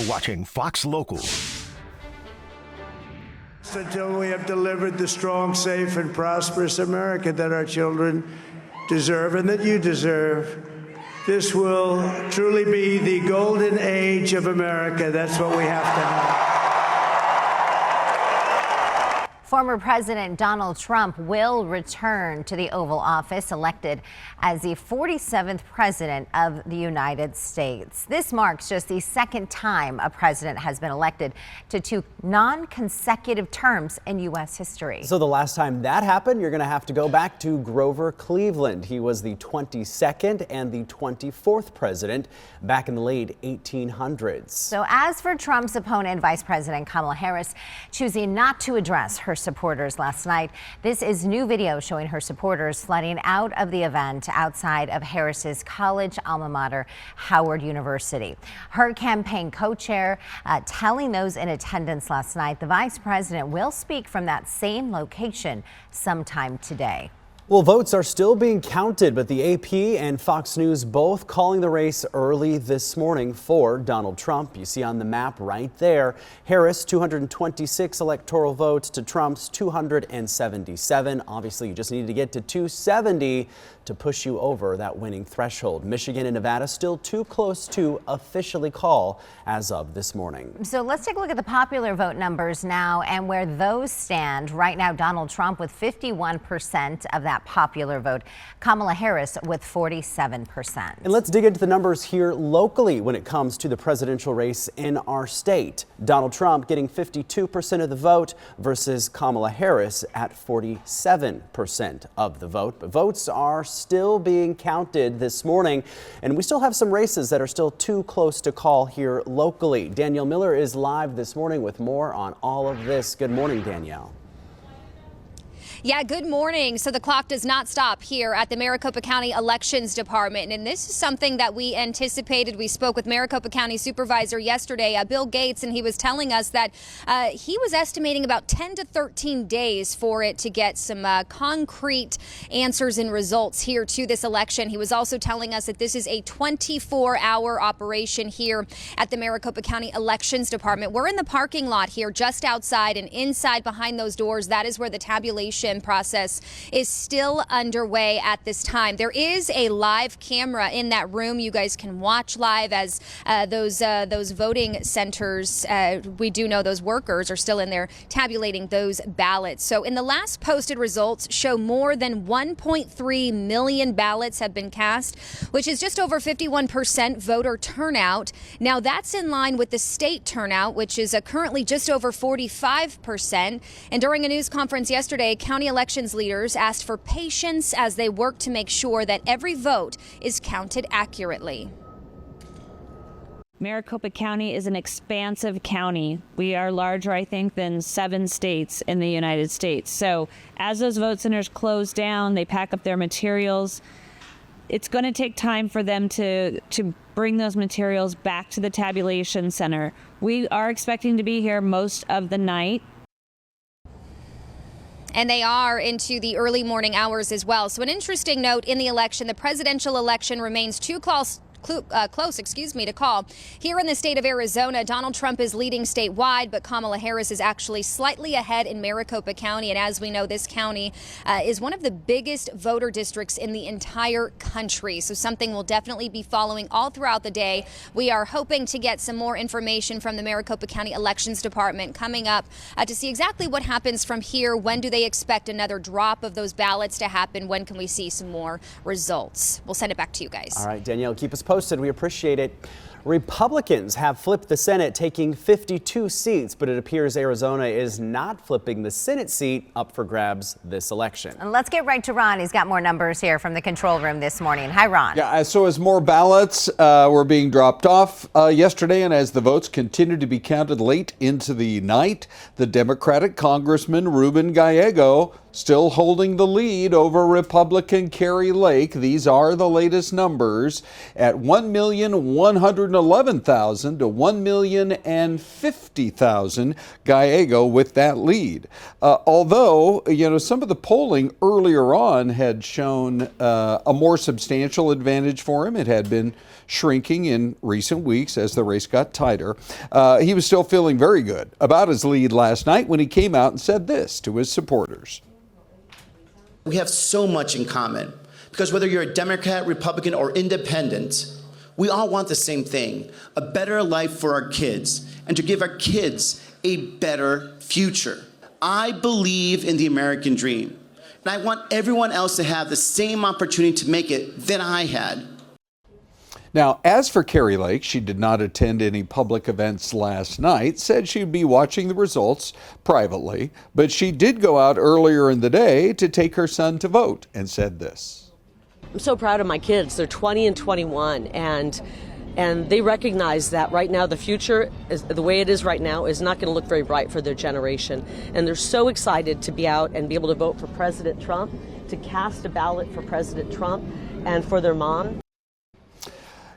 watching Fox Local. Until we have delivered the strong, safe, and prosperous America that our children deserve and that you deserve, this will truly be the golden age of America. That's what we have to have. Former President Donald Trump will return to the Oval Office, elected as the 47th president of the United States. This marks just the second time a president has been elected to 2 non-consecutive terms in U.S. history. So the last time that happened, you're going to have to go back to Grover Cleveland. He was the 22nd and the 24th president back in the late 1800s. So as for Trump's opponent, Vice President Kamala Harris, choosing not to address her supporters last night. This is new video showing her supporters flooding out of the event outside of Harris's college alma mater, Howard University. Her campaign co-chair telling those in attendance last night the vice president will speak from that same location sometime today. Well, votes are still being counted, but the AP and Fox News both calling the race early this morning for Donald Trump. You see on the map right there, Harris 226 electoral votes to Trump's 277. Obviously, you just need to get to 270 to push you over that winning threshold. Michigan and Nevada still too close to officially call as of this morning. So let's take a look at the popular vote numbers now and where those stand. Right now, Donald Trump with 51% of that popular vote, Kamala Harris with 47%. And let's dig into the numbers here locally when it comes to the presidential race in our state. Donald Trump getting 52% of the vote versus Kamala Harris at 47% of the vote. But votes are still being counted this morning, and we still have some races that are still too close to call here locally. Danielle Miller is live this morning with more on all of this. Good morning, Danielle. Yeah, good morning. So the clock does not stop here at the Maricopa County Elections Department. And this is something that we anticipated. We spoke with Maricopa County Supervisor yesterday, Bill Gates, and he was telling us that he was estimating about 10 to 13 days for it to get some concrete answers and results here to this election. He was also telling us that this is a 24-hour operation here at the Maricopa County Elections Department. We're in the parking lot here just outside, and inside behind those doors, that is where the tabulation process is still underway at this time. There is a live camera in that room. You guys can watch live as those voting centers, we do know those workers are still in there tabulating those ballots. So in the last posted results show more than 1.3 million ballots have been cast, which is just over 51% voter turnout. Now that's in line with the state turnout, which is currently just over 45%. And during a news conference yesterday, county elections leaders asked for patience as they work to make sure that every vote is counted accurately. Maricopa County is an expansive county. We are larger, I think, than 7 states in the United States. So as those vote centers close down, they pack up their materials. It's going to take time for them to bring those materials back to the tabulation center. We are expecting to be here most of the night. And they are into the early morning hours as well. So an interesting note in the election, the presidential election remains too close to call. Here in the state of Arizona, Donald Trump is leading statewide, but Kamala Harris is actually slightly ahead in Maricopa County. And as we know, this county is one of the biggest voter districts in the entire country. So something we'll definitely be following all throughout the day. We are hoping to get some more information from the Maricopa County Elections Department coming up to see exactly what happens from here. When do they expect another drop of those ballots to happen? When can we see some more results? We'll send it back to you guys. All right, Danielle, keep us posted. We appreciate it. Republicans have flipped the Senate, taking 52 seats, but it appears Arizona is not flipping the Senate seat up for grabs this election. And let's get right to Ron. He's got more numbers here from the control room this morning. Hi, Ron. Yeah, so as more ballots were being dropped off yesterday, and as the votes continued to be counted late into the night, the Democratic Congressman Ruben Gallego still holding the lead over Republican Kari Lake. These are the latest numbers at 1,111,000 to 1,050,000. Gallego with that lead. Although, some of the polling earlier on had shown a more substantial advantage for him. It had been shrinking in recent weeks as the race got tighter. He was still feeling very good about his lead last night when he came out and said this to his supporters. We have so much in common because whether you're a Democrat, Republican, or independent, we all want the same thing, a better life for our kids and to give our kids a better future. I believe in the American dream, and I want everyone else to have the same opportunity to make it that I had. Now, as for Kari Lake, she did not attend any public events last night, said she'd be watching the results privately, but she did go out earlier in the day to take her son to vote and said this. I'm so proud of my kids. They're 20 and 21, and they recognize that right now the future, the way it is right now, is not going to look very bright for their generation. And they're so excited to be out and be able to vote for President Trump, to cast a ballot for President Trump and for their mom.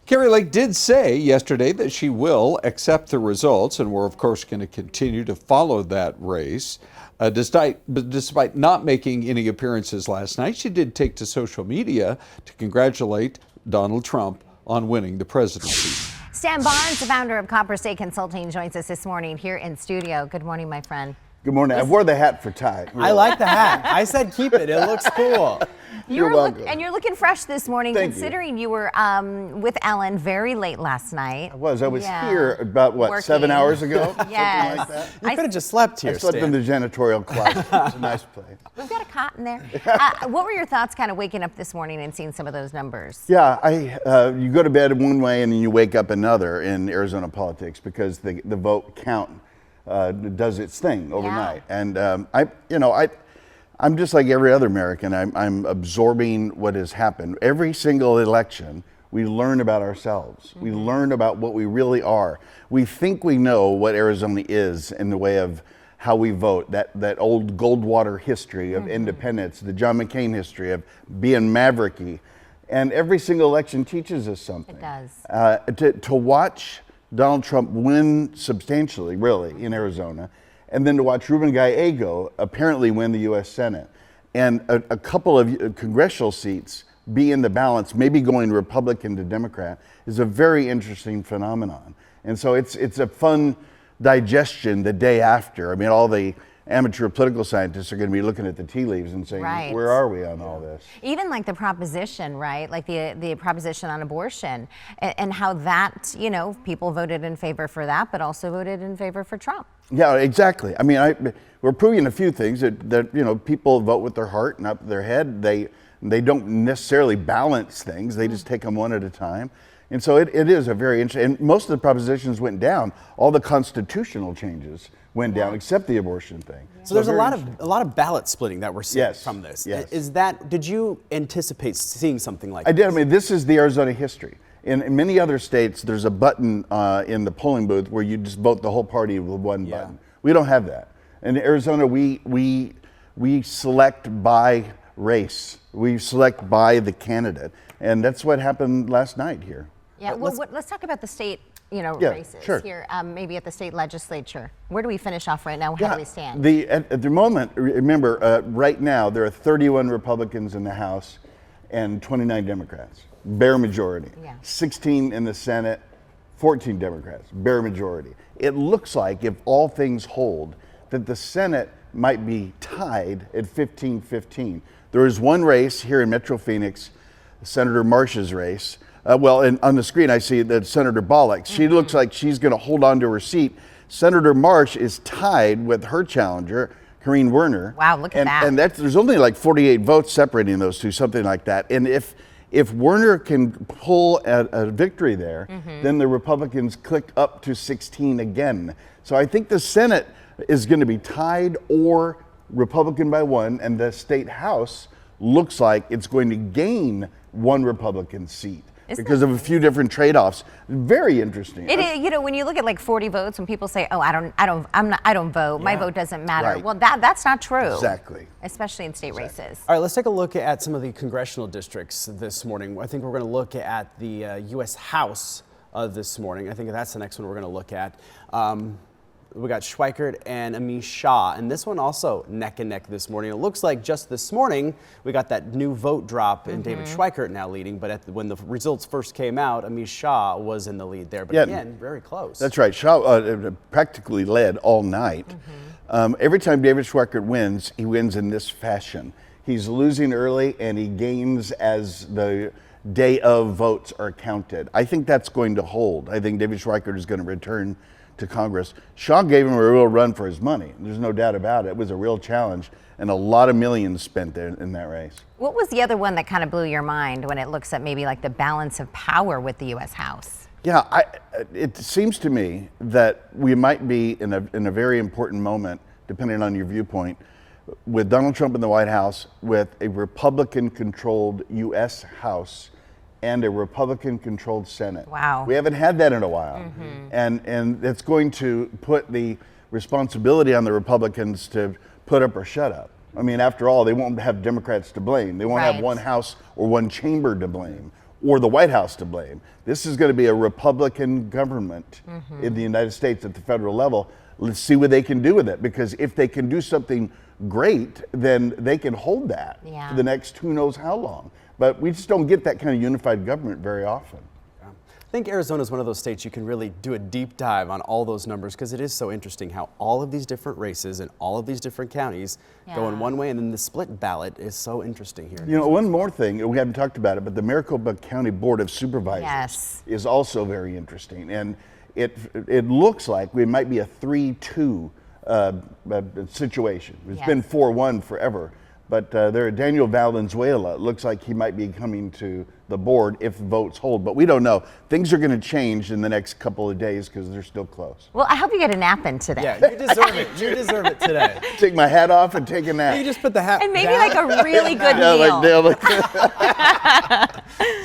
Kari Lake did say yesterday that she will accept the results, and we're of course going to continue to follow that race. Despite not making any appearances last night, she did take to social media to congratulate Donald Trump on winning the presidency. Stan Barnes, the founder of Copper State Consulting, joins us this morning here in studio. Good morning, my friend. Good morning. I wore the hat for Ty. I like the hat. I said keep it. It looks cool. You're welcome. And you're looking fresh this morning, Thank considering you were with Ellen very late last night. I was here about, Working. 7 hours ago? Yes. Something like that? You could have just slept here, I slept Stan. in the janitorial closet. It's a nice place. We've got a cot in there. What were your thoughts kind of waking up this morning and seeing some of those numbers? Yeah, you go to bed one way and then you wake up another in Arizona politics because the vote count does its thing overnight. Yeah. And I'm just like every other American. I'm absorbing what has happened. Every single election, we learn about ourselves. We learn about what we really are. We think we know what Arizona is in the way of how we vote, that old Goldwater history of independence, the John McCain history of being mavericky. And every single election teaches us something. It does. To watch Donald Trump win substantially, really, in Arizona, and then to watch Ruben Gallego apparently win the U.S. Senate, and a couple of congressional seats be in the balance, maybe going Republican to Democrat, is a very interesting phenomenon. And so it's a fun digestion the day after. I mean, all the amateur political scientists are going to be looking at the tea leaves and saying, Right. where are we on all this? Even like the proposition, right? Like the proposition on abortion and how that, people voted in favor for that, but also voted in favor for Trump. Yeah, exactly. I mean, we're proving a few things that people vote with their heart, not their head. They don't necessarily balance things. They just take them one at a time. And so it is a very interesting, and most of the propositions went down. All the constitutional changes went down, except the abortion thing. So there's a lot of ballot splitting that we're seeing from this. Yes. Did you anticipate seeing something like I this? did. I mean, this is the Arizona history. In many other states, there's a button in the polling booth where you just vote the whole party with one button. We don't have that. In Arizona, we select by race. We select by the candidate, and that's what happened last night here. Yeah. Well, let's talk about the state, races here. Maybe at the state legislature. Where do we finish off right now? How do we stand? At the moment, remember, right now there are 31 Republicans in the House and 29 Democrats. Bare majority. 16 in the Senate, 14 Democrats, bare majority. It looks like, if all things hold, that the Senate might be tied at 15-15. There is one race here in Metro Phoenix, Senator Marsh's race. And on the screen I see that Senator Bollock. She looks like she's going to hold on to her seat. Senator Marsh is tied with her challenger, Corinne Werner. Wow, look at that. And there's only like 48 votes separating those two, something like that. And if Werner can pull a victory there, then the Republicans click up to 16 again. So I think the Senate is going to be tied or Republican by one, and the state House looks like it's going to gain one Republican seat. because of a few different trade-offs. Very interesting. It is, you know, when you look at like 40 votes, when people say, "Oh, I don't vote. My vote doesn't matter." Right. Well, that's not true. Exactly. Especially in state races. All right, let's take a look at some of the congressional districts this morning. I think we're going to look at the U.S. House this morning. I think that's the next one we're going to look at. We got Schweikert and Amish Shah, and this one also neck and neck this morning. It looks like just this morning we got that new vote drop in David Schweikert now leading, but when the results first came out, Amish Shah was in the lead there, but again, very close. That's right. Shah practically led all night. Every time David Schweikert wins, he wins in this fashion. He's losing early and he gains as the day of votes are counted. I think that's going to hold. I think David Schweikert is going to return to Congress. Shah gave him a real run for his money. There's no doubt about it. It was a real challenge and a lot of millions spent there in that race. What was the other one that kind of blew your mind when it looks at maybe like the balance of power with the U.S. House? Yeah, it seems to me that we might be in a very important moment, depending on your viewpoint, with Donald Trump in the White House, with a Republican-controlled U.S. House and a Republican-controlled Senate. Wow. We haven't had that in a while. And it's going to put the responsibility on the Republicans to put up or shut up. I mean, after all, they won't have Democrats to blame. They won't have one House or one chamber to blame, or the White House to blame. This is going to be a Republican government in the United States at the federal level. Let's see what they can do with it, because if they can do something great, then they can hold that for the next who knows how long. But we just don't get that kind of unified government very often. I think Arizona is one of those states you can really do a deep dive on all those numbers, because it is so interesting how all of these different races and all of these different counties go in one way, and then the split ballot is so interesting here. You know, one more thing, we haven't talked about it, but the Maricopa County Board of Supervisors is also very interesting. And it looks like we might be a 3-2 situation. It's been 4-1 forever. But Daniel Valenzuela, it looks like he might be coming to the board if votes hold. But we don't know. Things are going to change in the next couple of days because they're still close. Well, I hope you get a nap in today. Yeah, you deserve it. You deserve it today. Take my hat off and take a nap. You just put the hat And maybe down. like a really good meal.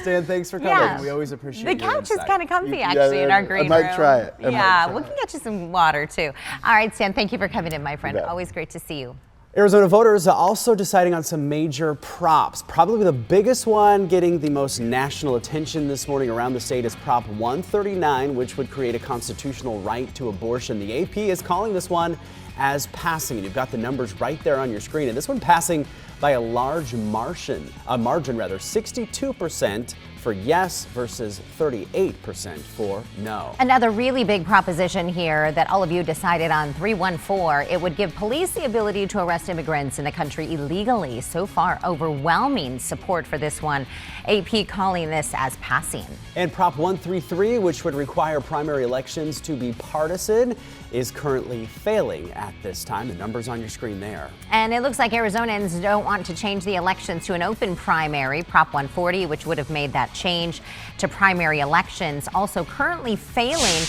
Stan, thanks for coming. We always appreciate The your couch is insight. kind of comfy actually in our green room. I might try it. We can get you some water too. All right, Stan, thank you for coming in, my friend. Always great to see you. Arizona voters are also deciding on some major props. Probably the biggest one getting the most national attention this morning around the state is Prop 139, which would create a constitutional right to abortion. The AP is calling this one as passing, and you've got the numbers right there on your screen. And this one passing by a large margin, 62% for yes versus 38% for no. Another really big proposition here that all of you decided on, 314. It would give police the ability to arrest immigrants in the country illegally. So far, overwhelming support for this one. AP calling this as passing. And Prop 133, which would require primary elections to be partisan, is currently failing at this time. The numbers on your screen there. And it looks like Arizonans don't want to change the elections to an open primary. Prop 140, which would have made that change to primary elections, also currently failing.